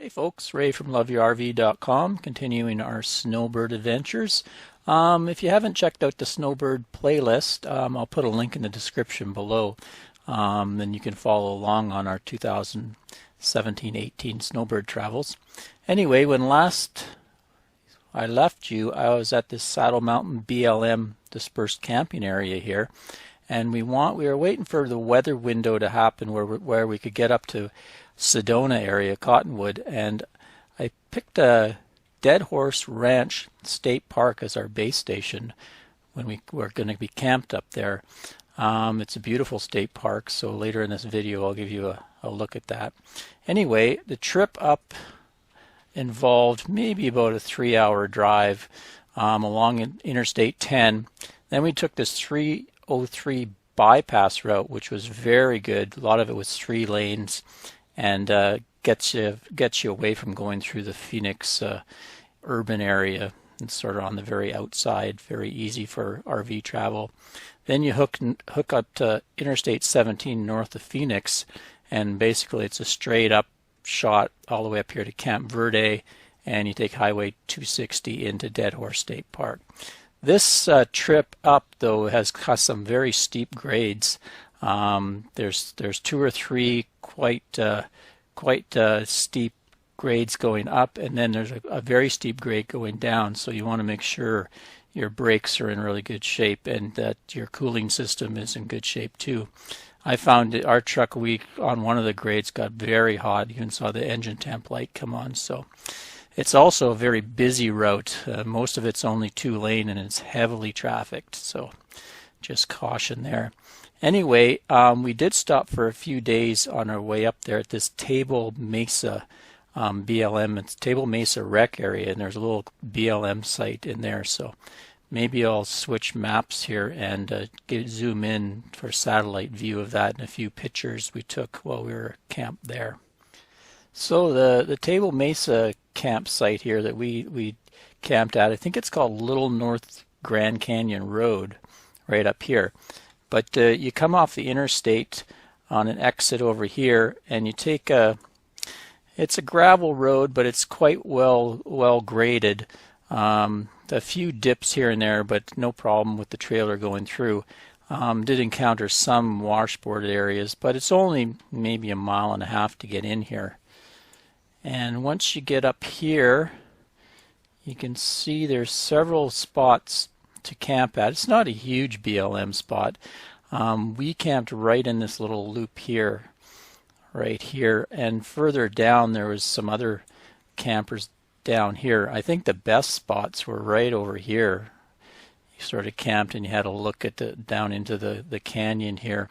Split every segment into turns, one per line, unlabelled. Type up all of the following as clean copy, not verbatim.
Hey folks, Ray from loveyourrv.com, continuing our Snowbird adventures. If you haven't checked out the Snowbird playlist, I'll put a link in the description below. Then you can follow along on our 2017-18 Snowbird travels. Anyway, when last I left you, I was at this Saddle Mountain BLM dispersed camping area here, and we were waiting for the weather window to happen where we could get up to Sedona area, Cottonwood, and I picked a Dead Horse Ranch State Park as our base station when we were going to be camped up there. It's a beautiful state park, so later in this video I'll give you a look at that. Anyway, the trip up involved maybe about a 3-hour drive along Interstate 10. Then we took this 303 bypass route, which was very good. A lot of it was 3 lanes and gets you away from going through the Phoenix urban area. It's sort of on the very outside, very easy for RV travel. Then you hook up to Interstate 17 north of Phoenix, and basically it's a straight up shot all the way up here to Camp Verde, and you take Highway 260 into Dead Horse State Park. This trip up, though, has some very steep grades. There's 2 or 3 quite steep grades going up, and then there's a very steep grade going down, so you want to make sure your brakes are in really good shape and that your cooling system is in good shape too. I found that our truck on one of the grades got very hot. You even saw the engine temp light come on. So it's also a very busy route. Most of it's only 2 lane and it's heavily trafficked, so just caution there. Anyway, we did stop for a few days on our way up there at this Table Mesa BLM. It's Table Mesa Rec Area, and there's a little BLM site in there. So maybe I'll switch maps here and zoom in for a satellite view of that and a few pictures we took while we were camped there. So the Table Mesa campsite here that we camped at, I think it's called Little North Grand Canyon Road, right up here. But you come off the interstate on an exit over here, and you take it's a gravel road, but it's quite well graded. A few dips here and there, but no problem with the trailer going through. Did encounter some washboard areas, but it's only maybe 1.5 miles to get in here. And once you get up here, you can see there's several spots to camp at. It's not a huge BLM spot. We camped right in this little loop here, right here, and further down there was some other campers down here. I think the best spots were right over here. You sort of camped and you had a look at down into the canyon here.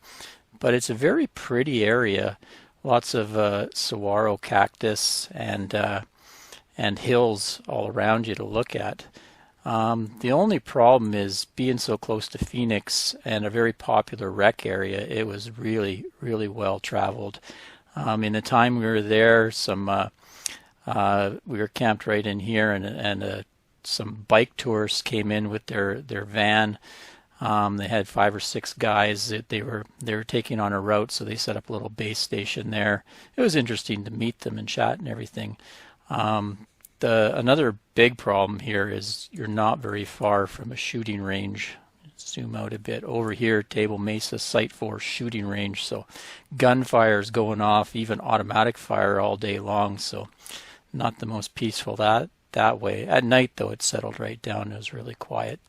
But it's a very pretty area. Lots of saguaro cactus and hills all around you to look at. The only problem is being so close to Phoenix and a very popular rec area. It was really well traveled. In the time we were there, we were camped right in here, and some bike tourists came in with their van. They had 5 or 6 guys that they were taking on a route, so they set up a little base station there. It was interesting to meet them and chat and everything. Another big problem here is you're not very far from a shooting range. Zoom out a bit. Over here, Table Mesa Site 4 shooting range, so gunfire is going off, even automatic fire all day long, so not the most peaceful that way. At night, though, it settled right down. It was really quiet.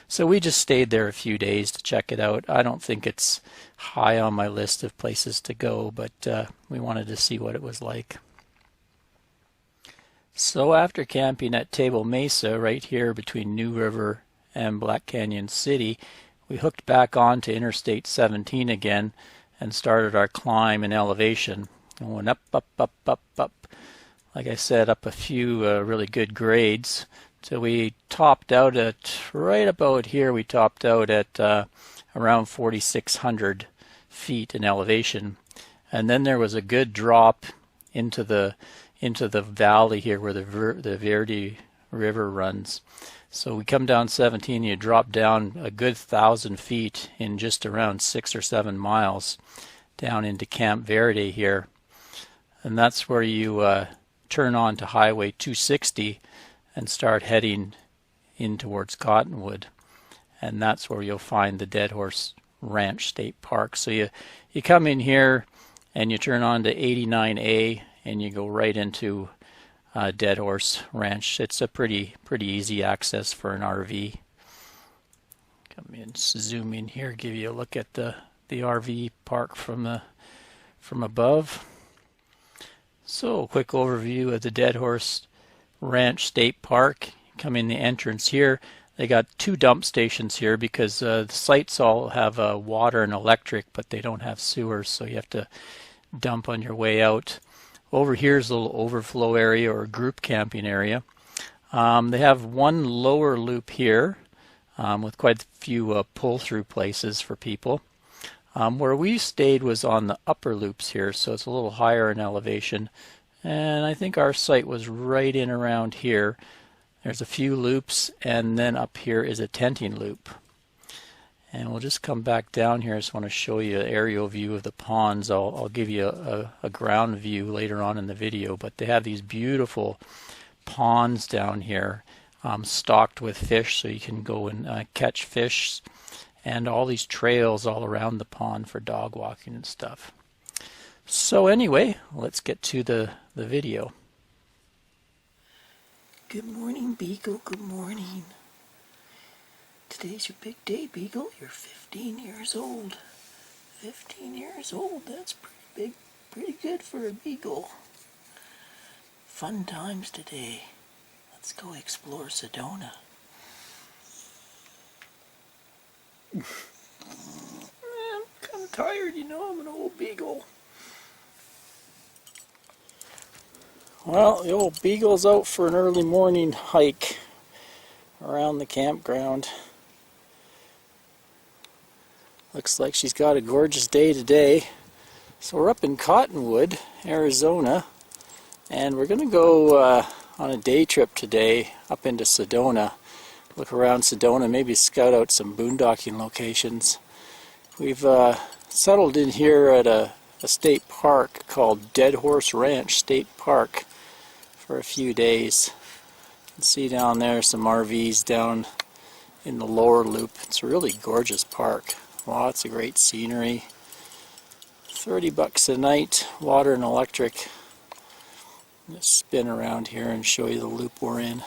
So we just stayed there a few days to check it out. I don't think it's high on my list of places to go, but we wanted to see what it was like. So after camping at Table Mesa, right here between New River and Black Canyon City, we hooked back onto Interstate 17 again and started our climb in elevation. And went up. Like I said, up a few really good grades. So we topped out at, right about here, we topped out at around 4,600 feet in elevation. And then there was a good drop into the valley here where the Verde River runs. So we come down 17, you drop down a good 1,000 feet in just around 6 or 7 miles down into Camp Verde here. And that's where you turn on to Highway 260 and start heading in towards Cottonwood, and that's where you'll find the Dead Horse Ranch State Park. So you come in here and you turn on to 89A and you go right into Dead Horse Ranch. It's a pretty easy access for an RV. Come in, zoom in here, give you a look at the RV park from above. So a quick overview of the Dead Horse Ranch State Park. Come in the entrance here. They got 2 dump stations here because the sites all have water and electric, but they don't have sewers, so you have to dump on your way out. Over here is a little overflow area or group camping area. They have one lower loop here with quite a few pull-through places for people. Where we stayed was on the upper loops here, so it's a little higher in elevation. And I think our site was right in around here. There's a few loops, and then up here is a tenting loop. And we'll just come back down here. I just want to show you an aerial view of the ponds. I'll give you a ground view later on in the video, but they have these beautiful ponds down here stocked with fish, so you can go and catch fish, and all these trails all around the pond for dog walking and stuff. So anyway, let's get to the video.
Good morning, Beagle. Good morning. Today's your big day, Beagle. You're 15 years old. 15 years old, that's pretty big, pretty good for a Beagle. Fun times today. Let's go explore Sedona. I'm kind of tired, you know, I'm an old Beagle.
Well, the old Beagle's out for an early morning hike around the campground. Looks like she's got a gorgeous day today. So we're up in Cottonwood, Arizona, and we're going to go on a day trip today up into Sedona. Look around Sedona, maybe scout out some boondocking locations. We've settled in here at a state park called Dead Horse Ranch State Park for a few days. You can see down there some RVs down in the lower loop. It's a really gorgeous park. Lots of great scenery. $30 a night, water and electric. Just spin around here and show you the loop we're in.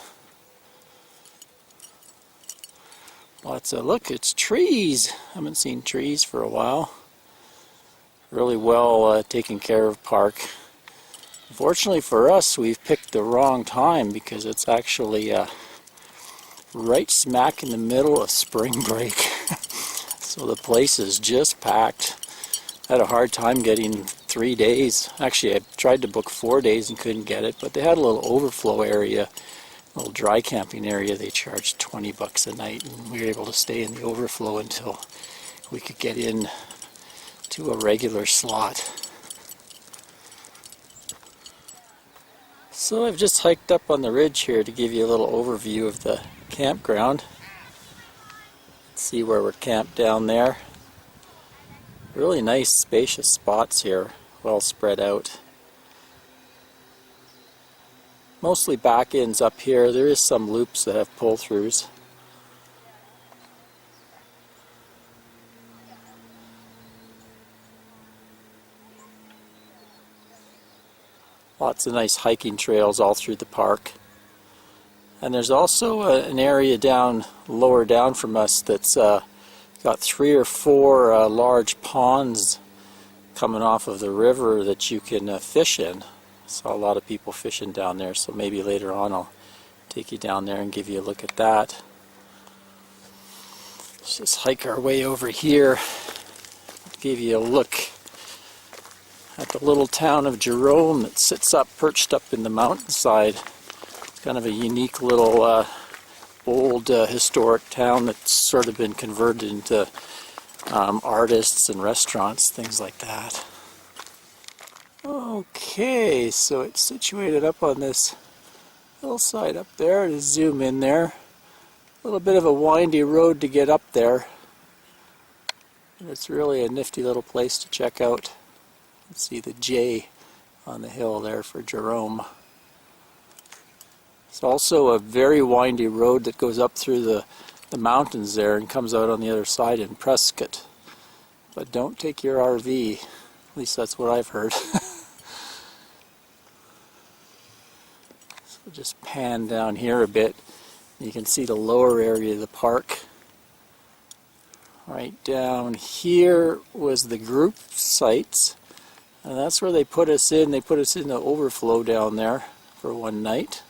Lots of, look, it's trees. Haven't seen trees for a while. Really well taken care of park. Fortunately for us, we've picked the wrong time because it's actually right smack in the middle of spring break. So the place is just packed. I had a hard time getting 3 days. Actually, I tried to book 4 days and couldn't get it, but they had a little overflow area, a little dry camping area. They charged $20 a night, and we were able to stay in the overflow until we could get in to a regular slot. So I've just hiked up on the ridge here to give you a little overview of the campground. Let's see where we're camped down there. Really nice spacious spots here, well spread out. Mostly back ends up here. There is some loops that have pull-throughs. Lots of nice hiking trails all through the park. And there's also an area down lower down from us that's got 3 or 4 large ponds coming off of the river that you can fish in. Saw a lot of people fishing down there, so maybe later on I'll take you down there and give you a look at that. Let's just hike our way over here, give you a look at the little town of Jerome that sits up, perched up in the mountainside. It's kind of a unique little old historic town that's sort of been converted into artists and restaurants, things like that. Okay, so it's situated up on this hillside up there. To zoom in there, a little bit of a windy road to get up there. And it's really a nifty little place to check out. You can see the J on the hill there for Jerome. It's also a very windy road that goes up through the mountains there and comes out on the other side in Prescott. But don't take your RV. At least that's what I've heard. So just pan down here a bit. You can see the lower area of the park. Right down here was the group sites. And that's where they put us in. They put us in the overflow down there for one night.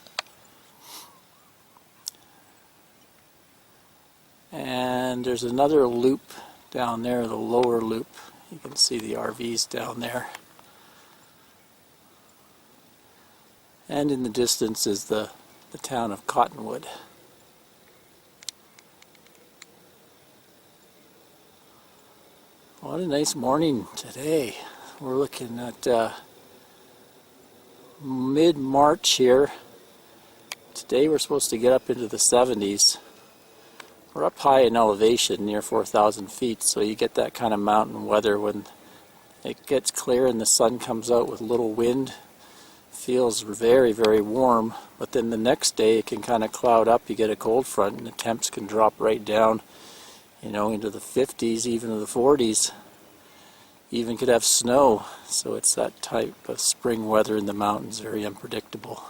And there's another loop down there, the lower loop. You can see the RVs down there. And in the distance is the town of Cottonwood. What a nice morning today. We're looking at mid-March here. Today we're supposed to get up into the 70s. We're up high in elevation, near 4,000 feet, so you get that kind of mountain weather when it gets clear and the sun comes out with little wind. Feels very, very warm, but then the next day it can kind of cloud up. You get a cold front and the temps can drop right down, you know, into the 50s, even to the 40s. Even could have snow, so it's that type of spring weather in the mountains, very unpredictable.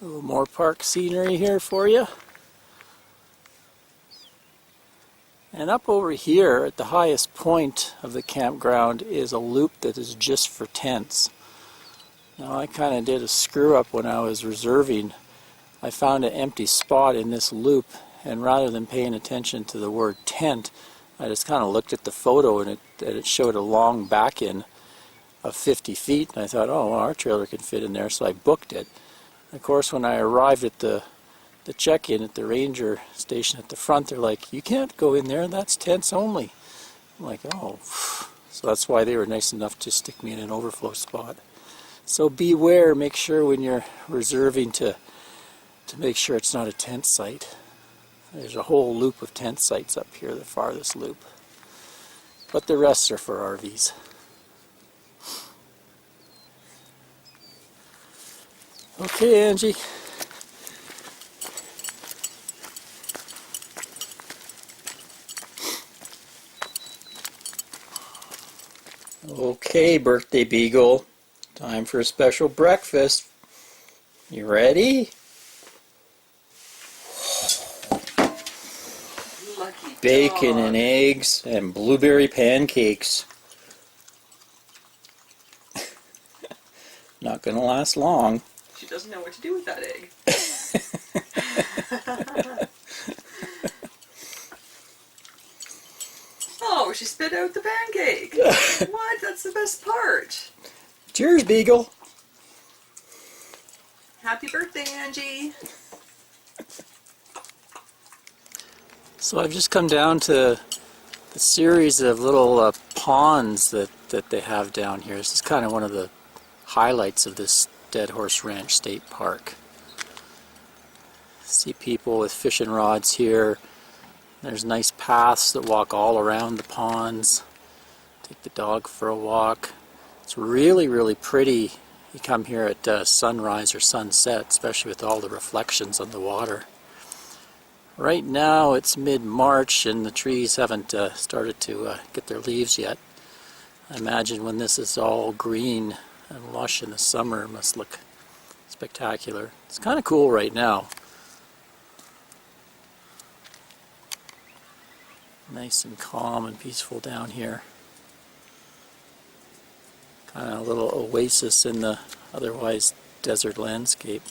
A little more park scenery here for you. And up over here at the highest point of the campground is a loop that is just for tents. Now I kind of did a screw up when I was reserving. I found an empty spot in this loop, and rather than paying attention to the word tent, I just kind of looked at the photo and it showed a long back in of 50 feet, and I thought, oh, well, our trailer can fit in there, so I booked it. Of course, when I arrived at the check-in at the ranger station at the front, they're like, you can't go in there, that's tents only. I'm like, oh. So that's why they were nice enough to stick me in an overflow spot. So beware, make sure when you're reserving to make sure it's not a tent site. There's a whole loop of tent sites up here, the farthest loop. But the rest are for RVs. Okay, Angie. Okay, birthday beagle. Time for a special breakfast. You ready?
Lucky
Bacon
dog.
and eggs and blueberry pancakes. Not gonna last long.
She doesn't know what to do with that egg. Oh, she spit out the pancake. What? That's the best part.
Cheers, Beagle.
Happy birthday, Angie.
So I've just come down to the series of little ponds that they have down here. This is kind of one of the highlights of this Dead Horse Ranch State Park. See people with fishing rods here. There's nice paths that walk all around the ponds. Take the dog for a walk. It's really, really pretty. You come here at sunrise or sunset, especially with all the reflections on the water. Right now it's mid-March and the trees haven't started to get their leaves yet. I imagine when this is all green and lush in the summer, it must look spectacular. It's kind of cool right now. Nice and calm and peaceful down here. Kind of a little oasis in the otherwise desert landscape.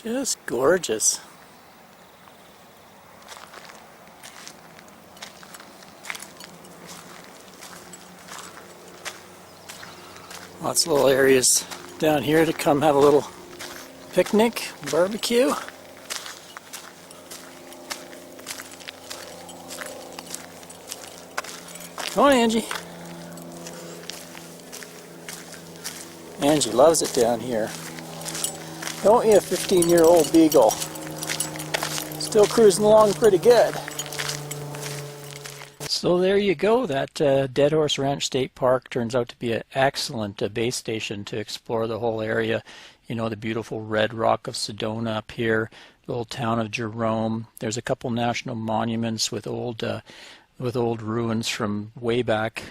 Just gorgeous. Lots of little areas down here to come have a little picnic, barbecue. Come on, Angie. Angie loves it down here. Don't you, 15-year-old beagle? Still cruising along pretty good. So there you go. That Dead Horse Ranch State Park turns out to be an excellent base station to explore the whole area. You know, the beautiful red rock of Sedona up here, the little town of Jerome. There's a couple national monuments with old ruins from way back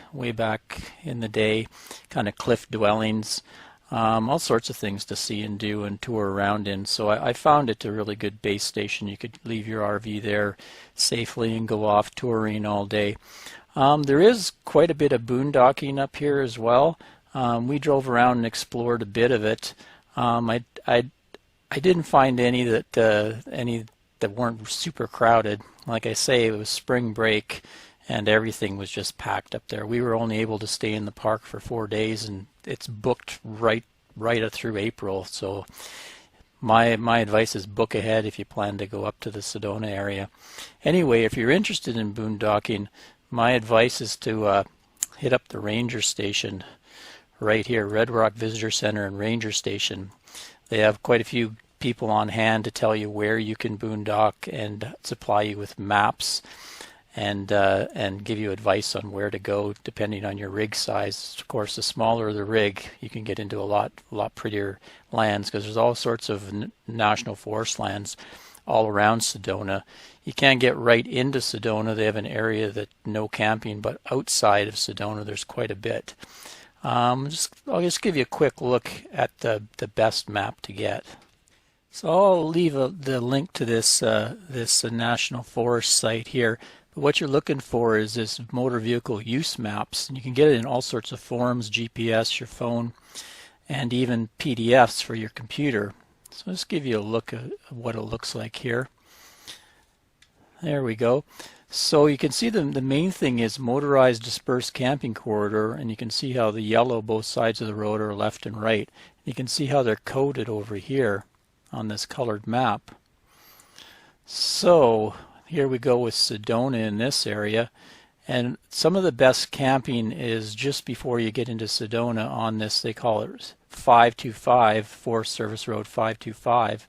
in the day, kind of cliff dwellings. All sorts of things to see and do and tour around in. So I found it a really good base station. You could leave your RV there safely and go off touring all day. There is quite a bit of boondocking up here as well. We drove around and explored a bit of it. I didn't find any that weren't super crowded. Like I say, it was spring break and everything was just packed up there. We were only able to stay in the park for 4 days, and it's booked right through April. So my advice is book ahead if you plan to go up to the Sedona area. Anyway, if you're interested in boondocking, my advice is to hit up the ranger station right here, Red Rock Visitor Center and Ranger Station. They have quite a few people on hand to tell you where you can boondock and supply you with maps and give you advice on where to go depending on your rig size. Of course, the smaller the rig, you can get into a lot prettier lands, because there's all sorts of national forest lands all around Sedona. You can't get right into Sedona. They have an area that no camping, but outside of Sedona there's quite a bit. I'll just give you a quick look at the best map to get. So I'll leave the link to this National Forest site here. But what you're looking for is this motor vehicle use maps. And you can get it in all sorts of forms, GPS, your phone, and even PDFs for your computer. So I'll just give you a look at what it looks like here. There we go. So you can see the main thing is motorized dispersed camping corridor, and you can see how the yellow both sides of the road are left and right. You can see how they're coded over here on this colored map. So here we go with Sedona in this area, and some of the best camping is just before you get into Sedona on this, they call it 525, Forest Service Road 525,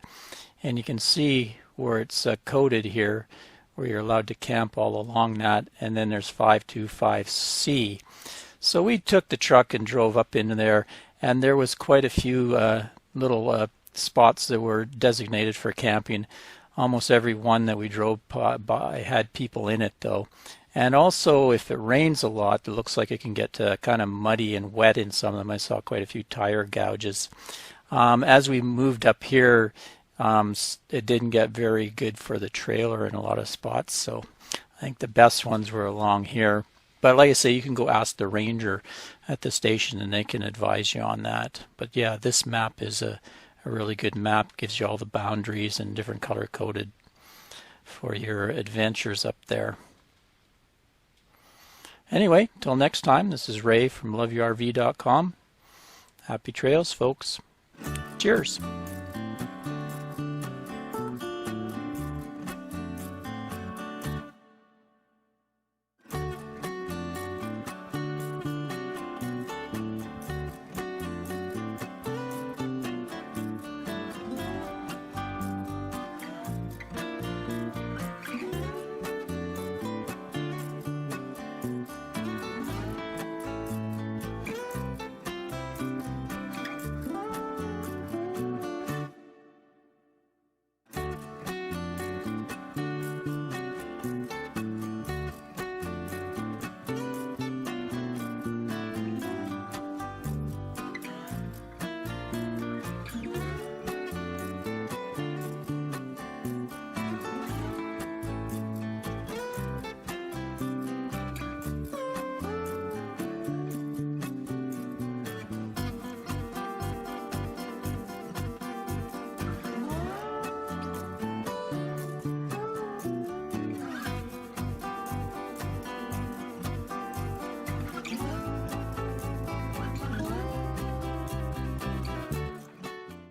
and you can see where it's coded here, where you're allowed to camp all along that, and then there's 525C. So we took the truck and drove up into there, and there was quite a few little spots that were designated for camping. Almost every one that we drove by had people in it though. And also, if it rains a lot, it looks like it can get kind of muddy and wet in some of them. I saw quite a few tire gouges. As we moved up here, it didn't get very good for the trailer in a lot of spots, so I think the best ones were along here. But like I say, you can go ask the ranger at the station and they can advise you on that. But yeah, this map is a really good map. Gives you all the boundaries and different color coded for your adventures up there. Anyway, till next time, this is Ray from loveyourrv.com. Happy trails, folks. Cheers.